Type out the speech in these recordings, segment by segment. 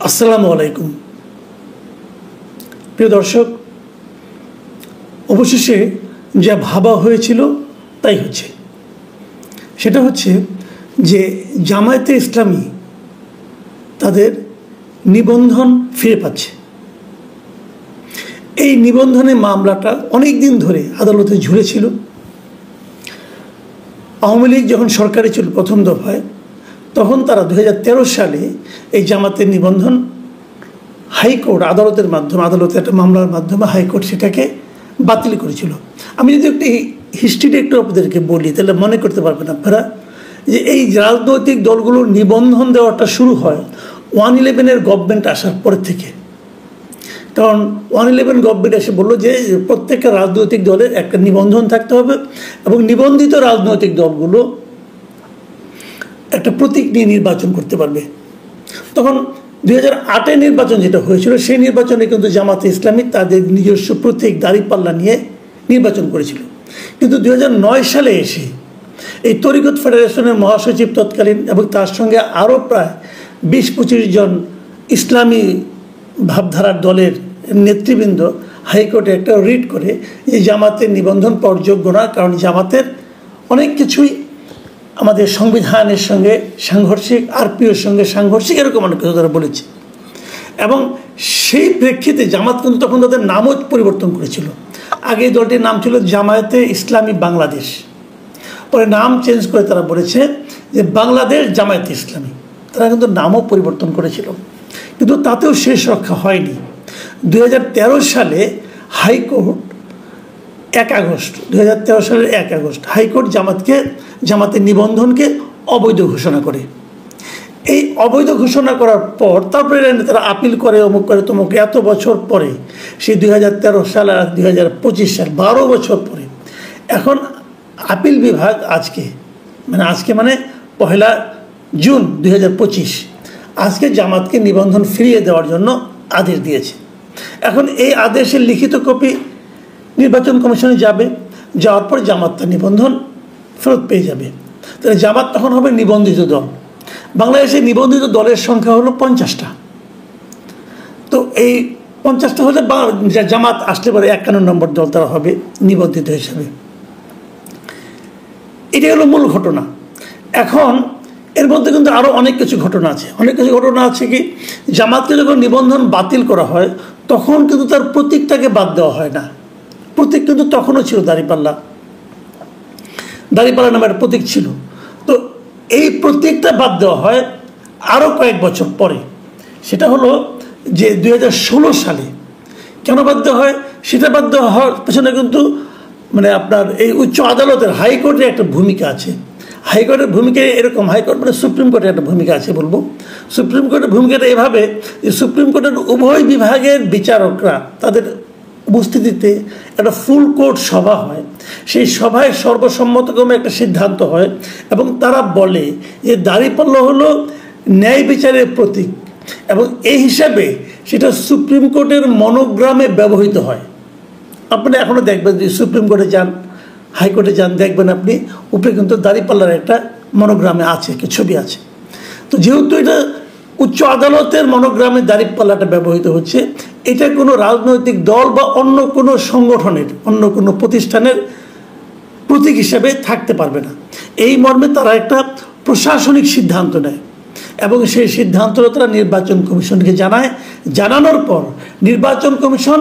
আসসালামু আলাইকুম প্রিয় দর্শক, অবশেষে যা ভাবা হয়েছিল তাই হচ্ছে। সেটা হচ্ছে যে জামায়াতে ইসলামী তাদের নিবন্ধন ফিরে পাচ্ছে। এই নিবন্ধনের মামলাটা অনেক দিন ধরে আদালতে ঝুলেছিল। আওয়ামী লীগ যখন সরকারে ছিল প্রথম দফায়, তখন তারা 2013 সালে এই জামাতের নিবন্ধন হাইকোর্ট আদালতের মাধ্যমে, আদালতের একটা মামলার মাধ্যমে হাইকোর্ট সেটাকে বাতিল করেছিল। আমি যদি একটি হিস্ট্রিটা একটু আপনাদেরকে বলি, তাহলে মনে করতে পারবেন আপনারা যে এই রাজনৈতিক দলগুলোর নিবন্ধন দেওয়াটা শুরু হয় 111-এর গভর্নমেন্ট আসার পর থেকে। কারণ 111 গভর্নমেন্ট এসে বললো যে প্রত্যেকটা রাজনৈতিক দলের একটা নিবন্ধন থাকতে হবে এবং নিবন্ধিত রাজনৈতিক দলগুলো একটা প্রতীক নিয়ে নির্বাচন করতে পারবে। তখন 2008-এ নির্বাচন যেটা হয়েছিল, সেই নির্বাচনে কিন্তু জামাতে ইসলামী তাদের নিজস্ব প্রতীক দাঁড়িপাল্লা নিয়ে নির্বাচন করেছিল। কিন্তু 2009 সালে এসে এই তরিকত ফেডারেশনের মহাসচিব তৎকালীন এবং তার সঙ্গে আরও প্রায় 20-25 জন ইসলামী ভাবধারার দলের নেতৃবৃন্দ হাইকোর্টে একটা রিট করে যে জামাতের নিবন্ধন যোগ্য না, কারণ জামাতের অনেক কিছুই আমাদের সংবিধানের সঙ্গে সাংঘর্ষিক, আরপিওর সঙ্গে সাংঘর্ষিক, এরকম অনেক কিছু তারা বলেছে। এবং সেই প্রেক্ষিতে জামাত কিন্তু তখন তাদের নামও পরিবর্তন করেছিল। আগে দলটির নাম ছিল জামায়াতে ইসলামী বাংলাদেশ, পরে নাম চেঞ্জ করে তারা বলেছে যে বাংলাদেশ জামায়াতে ইসলামী। তারা কিন্তু নামও পরিবর্তন করেছিল, কিন্তু তাতেও শেষ রক্ষা হয়নি। 2013 সালে হাইকোর্ট 1 আগস্ট 2013 সালের 1 আগস্ট হাইকোর্ট জামাতের নিবন্ধনকে অবৈধ ঘোষণা করে। এই অবৈধ ঘোষণা করার পর তারপরে তারা আপিল করে, অমুক করে, তমুক, এত বছর পরে, সেই 2013 সাল আর 2025 সাল, 12 বছর পরে এখন আপিল বিভাগ আজকে মানে 1 জুন 2025 আজকে জামাতকে নিবন্ধন ফিরিয়ে দেওয়ার জন্য আদেশ দিয়েছে। এখন এই আদেশের লিখিত কপি নির্বাচন কমিশনে যাবে, যাওয়ার পর জামাত তার নিবন্ধন ফেরত পেয়ে যাবে। তাহলে জামাত তখন হবে নিবন্ধিত দল। বাংলাদেশে নিবন্ধিত দলের সংখ্যা হলো 50টা। তো এই 50টা হলে জামাত আসলে পরে 51 নম্বর দল তারা হবে নিবন্ধিত হিসাবে। এটাই হলো মূল ঘটনা। এখন এর মধ্যে কিন্তু আরও অনেক কিছু ঘটনা আছে। কি, জামাতকে যখন নিবন্ধন বাতিল করা হয় তখন কিন্তু তার প্রতীকটাকে বাদ দেওয়া হয় না। প্রতীক কিন্তু তখনও ছিল দাঁড়িপাল্লা নামের একটা প্রতীক ছিল। তো এই প্রতীকটা বাদ দেওয়া হয় আরও কয়েক বছর পরে। সেটা হলো যে 2016 সালে। কেন বাদ দেওয়া হয়? সেটা বাদ দেওয়া হওয়ার পেছনে কিন্তু আপনার এই উচ্চ আদালতের, হাইকোর্টের একটা ভূমিকা আছে। হাইকোর্টের ভূমিকা এরকম, হাইকোর্ট সুপ্রিম কোর্টের একটা ভূমিকা আছে বলবো। সুপ্রিম কোর্টের ভূমিকাটা এভাবে যে সুপ্রিম কোর্টের উভয় বিভাগের বিচারকরা তাদের উপস্থিতিতে একটা ফুল কোর্ট সভা হয়। সেই সভায় সর্বসম্মতক্রমে একটা সিদ্ধান্ত হয় এবং তারা বলে যে দাঁড়িপাল্লা হলো ন্যায় বিচারের প্রতীক এবং এই হিসাবে সেটা সুপ্রিম কোর্টের মনোগ্রামে ব্যবহৃত হয়। আপনি এখনও দেখবেন যে সুপ্রিম কোর্টে যান, হাইকোর্টে যান, দেখবেন আপনি উপরে কিন্তু দাঁড়িপাল্লার একটা মনোগ্রামে আছে, ছবি আছে। তো যেহেতু এটা উচ্চ আদালতের মনোগ্রামে দাঁড়িপাল্লাটা ব্যবহৃত হচ্ছে, এটা কোনো রাজনৈতিক দল বা অন্য কোনো সংগঠনের, অন্য কোনো প্রতিষ্ঠানের প্রতীক হিসাবে থাকতে পারবে না। এই মর্মে তারা একটা প্রশাসনিক সিদ্ধান্ত নেয় এবং সেই সিদ্ধান্তটা তারা নির্বাচন কমিশনকে জানায়। জানানোর পর নির্বাচন কমিশন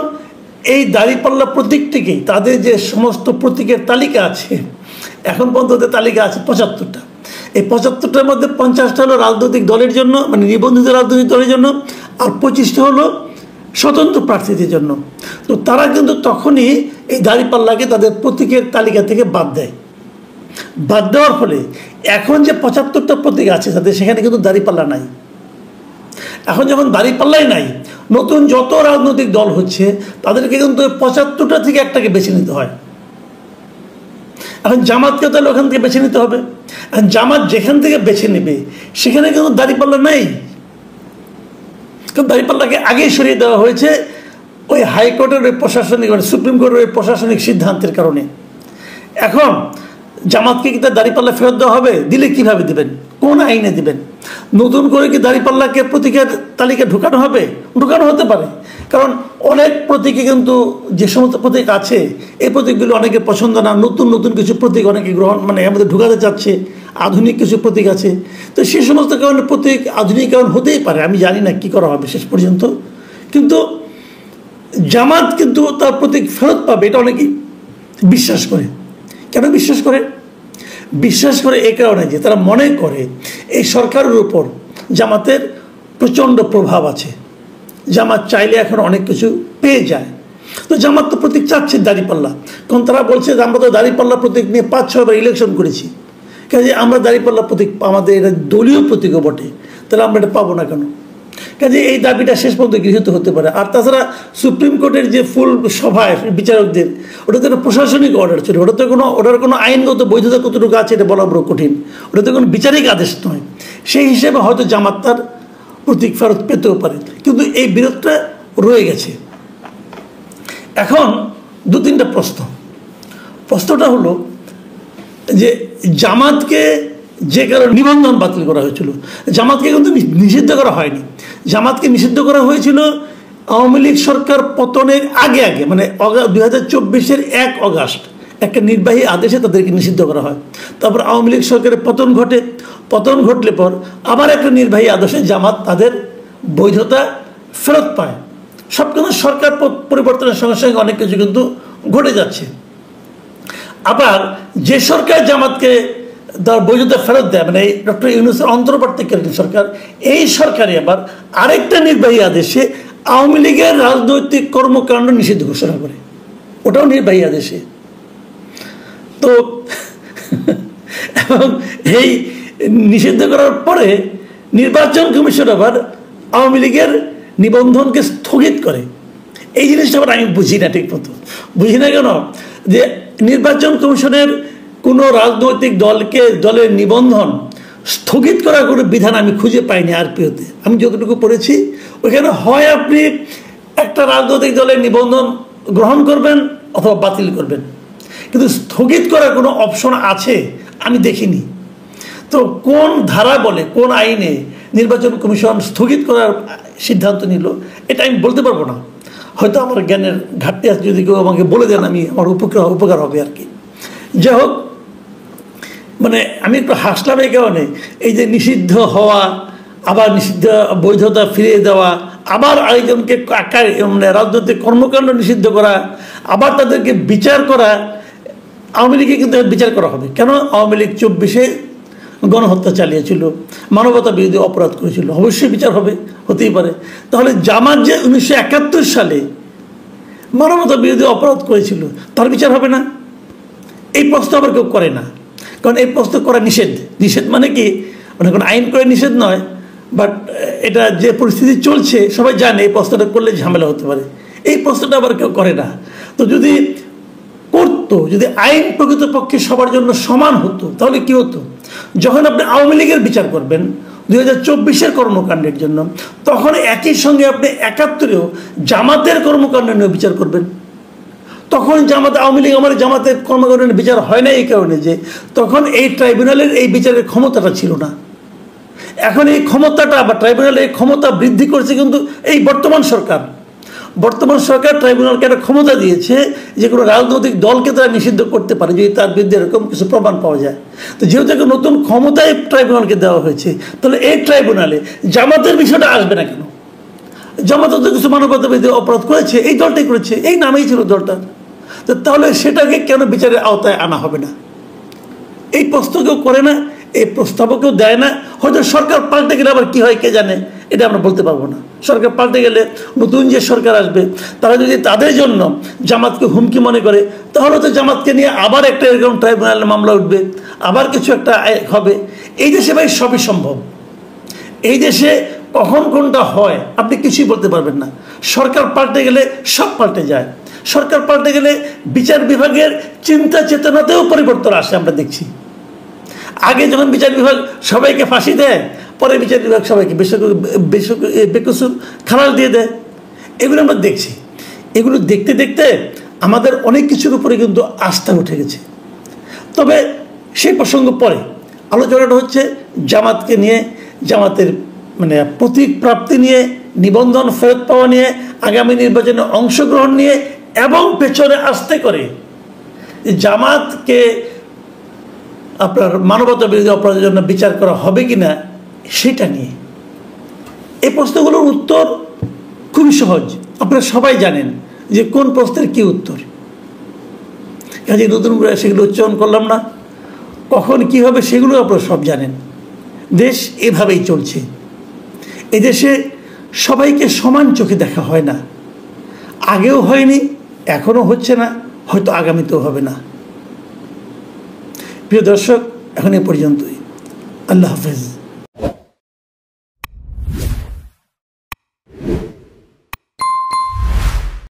এই দাঁড়িপাল্লা প্রতীকটিকেই, তাদের যে সমস্ত প্রতীকের তালিকা আছে, এখন পর্যন্ত তালিকা আছে 75টা। এই 75টার মধ্যে 50টা হলো রাজনৈতিক দলের জন্য, নিবন্ধিত রাজনৈতিক দলের জন্য, আর 25টা হলো স্বতন্ত্র প্রার্থীদের জন্য। তো তারা কিন্তু তখনই এই দাঁড়িপাল্লাকে তাদের প্রতীকের তালিকা থেকে বাদ দেয়। বাদ দেওয়ার ফলে এখন যে 75টা প্রতীক আছে তাদের, সেখানে কিন্তু দাঁড়িপাল্লা নাই। এখন যখন দাঁড়িপাল্লাই নাই, নতুন যত রাজনৈতিক দল হচ্ছে তাদেরকে কিন্তু 75টা থেকে একটাকে বেছে নিতে হয়। এখন জামাতকে তাহলে ওখান থেকে বেছে নিতে হবে। এখন জামাত যেখান থেকে বেছে নেবে সেখানে কিন্তু দাঁড়িপাল্লা নেই, কারণ দাঁড়িপাল্লাকে আগেই সরিয়ে দেওয়া হয়েছে ওই হাইকোর্টের ওই প্রশাসনিক, সুপ্রিম কোর্টের ওই প্রশাসনিক সিদ্ধান্তের কারণে। এখন জামাতকে কি তার দাঁড়িপাল্লা ফেরত দেওয়া হবে? দিলে কিভাবে দেবেন? কোন আইনে দিবেন? নতুন করে কি দাঁড়িপাল্লাকে প্রতীকের তালিকা ঢুকানো হবে? ঢুকানো হতে পারে, কারণ অনেক প্রতীকে কিন্তু যে সমস্ত প্রতীক আছে এই প্রতীকগুলো অনেকে পছন্দ না, নতুন নতুন কিছু প্রতীক অনেকে গ্রহণ মানে আমাদের ঢুকাতে চাচ্ছে, আধুনিক কিছু প্রতীক আছে। তো সেই সমস্ত কারণে প্রতীক আধুনিকরণ হতেই পারে, আমি জানি না কি করা হবে শেষ পর্যন্ত। কিন্তু জামাত কিন্তু তার প্রতীক ফেরত পাবে এটা অনেকেই বিশ্বাস করে। কেন বিশ্বাস করে? বিশ্বাস করে এই কারণে যে তারা মনে করে এই সরকারের উপর জামাতের প্রচণ্ড প্রভাব আছে, জামাত চাইলে এখন অনেক কিছু পেয়ে যায়। তো জামাত তো প্রতীক চাচ্ছে দাঁড়িপাল্লা, কারণ তারা বলছে যে আমরা তো দাঁড়িপাল্লা প্রতীক নিয়ে 5-6 বার ইলেকশন করেছি, কাজে আমরা দাঁড়িপাল্লা প্রতীক আমাদের এটা দলীয় প্রতীকও বটে, তাহলে আমরা এটা পাবো না কেন? কাজে এই দাবিটা শেষ পর্যন্ত গৃহীত হতে পারে। আর তাছাড়া সুপ্রিম কোর্টের যে ফুল সভায় বিচারকদের, ওটা তো একটা প্রশাসনিক অর্ডার ছিল, ওটার কোনো আইনগত বৈধতা কতটুকু আছে এটা বলা বড় কঠিন, ওটা তো কোনো বিচারিক আদেশ নয়। সেই হিসেবে হয়তো জামাত তার প্রতীক ফেরত পেতেও পারে, কিন্তু এই বিরোধটা রয়ে গেছে। এখন 2-3টা প্রশ্নটা হলো যে জামাতকে যে কারণে নিবন্ধন বাতিল করা হয়েছিল, জামাতকে কিন্তু নিষিদ্ধ করা হয়নি। জামাতকে নিষিদ্ধ করা হয়েছিল আওয়ামী লীগ সরকার পতনের আগে মানে 2024-এর 1 অগাস্ট একটা নির্বাহী আদেশে তাদেরকে নিষিদ্ধ করা হয়। তারপর আওয়ামী লীগ সরকারের পতন ঘটলে পর আবার একটা নির্বাহী আদেশে জামাত তাদের বৈধতা ফেরত পায়। সব কিন্তু সরকার পরিবর্তনের সঙ্গে সঙ্গে অনেক কিছু কিন্তু ঘটে যাচ্ছে। আবার যে সরকার জামাতকে তার বৈধতা ফেরত দেয়, মানে ডক্টর ইউনূসের অন্তর্বর্তীকালীন সরকার, এই সরকারে আবার আরেকটা নির্বাহী আদেশে আওয়ামী লীগের রাজনৈতিক কর্মকাণ্ড নিষিদ্ধ ঘোষণা করে, ওটাও নির্বাহী আদেশে। তো এবং এই নিষিদ্ধ করার পরে নির্বাচন কমিশন আবার আওয়ামী লীগের নিবন্ধনকে স্থগিত করে। এই জিনিসটা আবার আমি বুঝি না, ঠিক মতো বুঝি না। কেন? যে নির্বাচন কমিশনের কোনো রাজনৈতিক দলের নিবন্ধন স্থগিত করার কোনো বিধান আমি খুঁজে পাইনি আরপিওতে। আমি যতটুকু পড়েছি ওইখানে হয় আপনি একটা রাজনৈতিক দলের নিবন্ধন গ্রহণ করবেন অথবা বাতিল করবেন, কিন্তু স্থগিত করার কোনো অপশন আছে আমি দেখিনি। তো কোন ধারা বলে, কোন আইনে নির্বাচন কমিশন স্থগিত করার সিদ্ধান্ত নিল এটা আমি বলতে পারবো না। হয়তো আমার জ্ঞানের ঘাটতি আছে, যদি কেউ আমাকে বলে দেন আমার উপকার হবে আর কি। যাই হোক, মানে আমি একটু হাসলাম এই কারণে, এই যে নিষিদ্ধ হওয়া, আবার নিষিদ্ধ বৈধতা ফিরিয়ে দেওয়া, আবার আরেকজনকে মানে রাজনৈতিক কর্মকাণ্ড নিষিদ্ধ করা, আবার তাদেরকে বিচার করা। আওয়ামী লীগকে কিন্তু বিচার করা হবে কেন? আওয়ামী লীগ 24-এ গণহত্যা চালিয়েছিল, মানবতা বিরোধী অপরাধ করেছিল, অবশ্যই বিচার হতেই পারে। তাহলে জামাত যে 1971 সালে মানবতা বিরোধী অপরাধ করেছিল তার বিচার হবে না? এই প্রশ্ন আবার কেউ করে না, কারণ এই প্রশ্ন করা নিষেধ মানে কি, মানে কোনো আইন করে নিষেধ নয়, বাট এটা যে পরিস্থিতি চলছে সবাই জানে এই প্রশ্নটা করলে ঝামেলা হতে পারে, এই প্রশ্নটা আবার কেউ করে না। তো যদি করতো, যদি আইন প্রকৃতপক্ষে সবার জন্য সমান হতো, তাহলে কি হতো? যখন আপনি আওয়ামী লীগের বিচার করবেন 2024-এর কর্মকাণ্ডের জন্য, তখন একই সঙ্গে আপনি 71-এও জামাতের কর্মকাণ্ড নিয়ে বিচার করবেন। তখন আওয়ামী লীগ জামাতের কর্মকাণ্ডের বিচার হয় না এই কারণে যে তখন এই ট্রাইব্যুনালের এই বিচারের ক্ষমতাটা ছিল না। এখন এই ক্ষমতাটা বা ট্রাইব্যুনালের ক্ষমতা বৃদ্ধি করছে কিন্তু এই বর্তমান সরকার ট্রাইব্যুনালকে একটা ক্ষমতা দিয়েছে যে কোনো রাজনৈতিক দলকে তারা নিষিদ্ধ করতে পারে যদি তার বিরুদ্ধে এরকম কিছু প্রমাণ পাওয়া যায়। তো যেহেতু একটা নতুন ক্ষমতায় ট্রাইব্যুনালকে দেওয়া হয়েছে, তাহলে এই ট্রাইব্যুনালে জামাতের বিষয়টা আসবে না কেন? জামাত তো কিছু মানবতা বিরোধী অপরাধ করেছে, এই দলটাই করেছে, এই নামেই ছিল দলটা, তো তাহলে সেটাকে কেন বিচারের আওতায় আনা হবে না? এই প্রশ্ন কেউ করে না, এই প্রস্তাবও কেউ দেয় না। হয়তো সরকার পাল্টে গেলে আবার কি হয় কে জানে, এটা আমরা বলতে পারবো না। সরকার পাল্টে গেলে নতুন যে সরকার আসবে তারা যদি তাদের জন্য জামাতকে হুমকি মনে করে, তাহলে তো জামাতকে নিয়ে আবার একটা এরকম ট্রাইব্যুনালে মামলা উঠবে, আবার কিছু একটা হবে। এই দেশে ভাই সবই সম্ভব, এই দেশে কখন কোনটা হয় আপনি কিছুই বলতে পারবেন না। সরকার পাল্টে গেলে সব পাল্টে যায়, সরকার পাল্টে গেলে বিচার বিভাগের চিন্তা চেতনাতেও পরিবর্তন আসে। আমরা দেখছি আগে যখন বিচার বিভাগ সবাইকে ফাঁসি দেয়, পরে বিচার বিভাগ সবাইকে বেকসুর খালাল দিয়ে দেয়। এগুলো আমরা দেখছি। এগুলো দেখতে দেখতে আমাদের অনেক কিছুর উপরে কিন্তু আস্থা উঠে গেছে। তবে সেই প্রসঙ্গ পরে, আলোচনাটা হচ্ছে জামাতকে নিয়ে, জামাতের মানে প্রতীক প্রাপ্তি নিয়ে, নিবন্ধন ফেরত পাওয়া নিয়ে, আগামী নির্বাচনে অংশগ্রহণ নিয়ে, এবং পেছনে আসতে করে জামাতকে আপনার মানবতা বিরোধী অপরাধের জন্য বিচার করা হবে কিনা সেটা নিয়ে। এই প্রশ্নগুলোর উত্তর খুবই সহজ, আপনারা সবাই জানেন যে কোন প্রশ্নের কি উত্তর। কাজে নতুন করে সেগুলো উচ্চারণ করলাম না। কখন কি হবে সেগুলো আপনারা সব জানেন। দেশ এভাবেই চলছে। এদেশে সবাইকে সমান চোখে দেখা হয় না, আগেও হয়নি, এখনও হচ্ছে না, হয়তো আগামীতেও হবে না। প্রিয় দর্শক, এখন এ পর্যন্তই। আল্লাহ হাফেজ।